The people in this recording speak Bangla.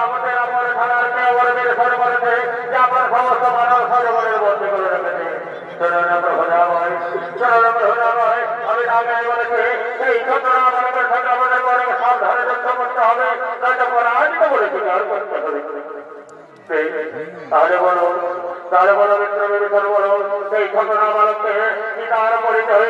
আমাদের আমার খানারকে আমার মেরে সরে বলেছে যে আপনার সমস্ত মানব সরবরের বন্দী করে রেখেছে। আমি আগে বলেছি এই ঘটনা আমাদের ঘটনাদের বড় সাবধানে যুদ্ধ করতে হবে, নয়তো পরাজিত বলেছি আর করতে হবে। তাহলে বলো মিত্র বলো সেই ঘটনা বালককে কি তার পরিচয়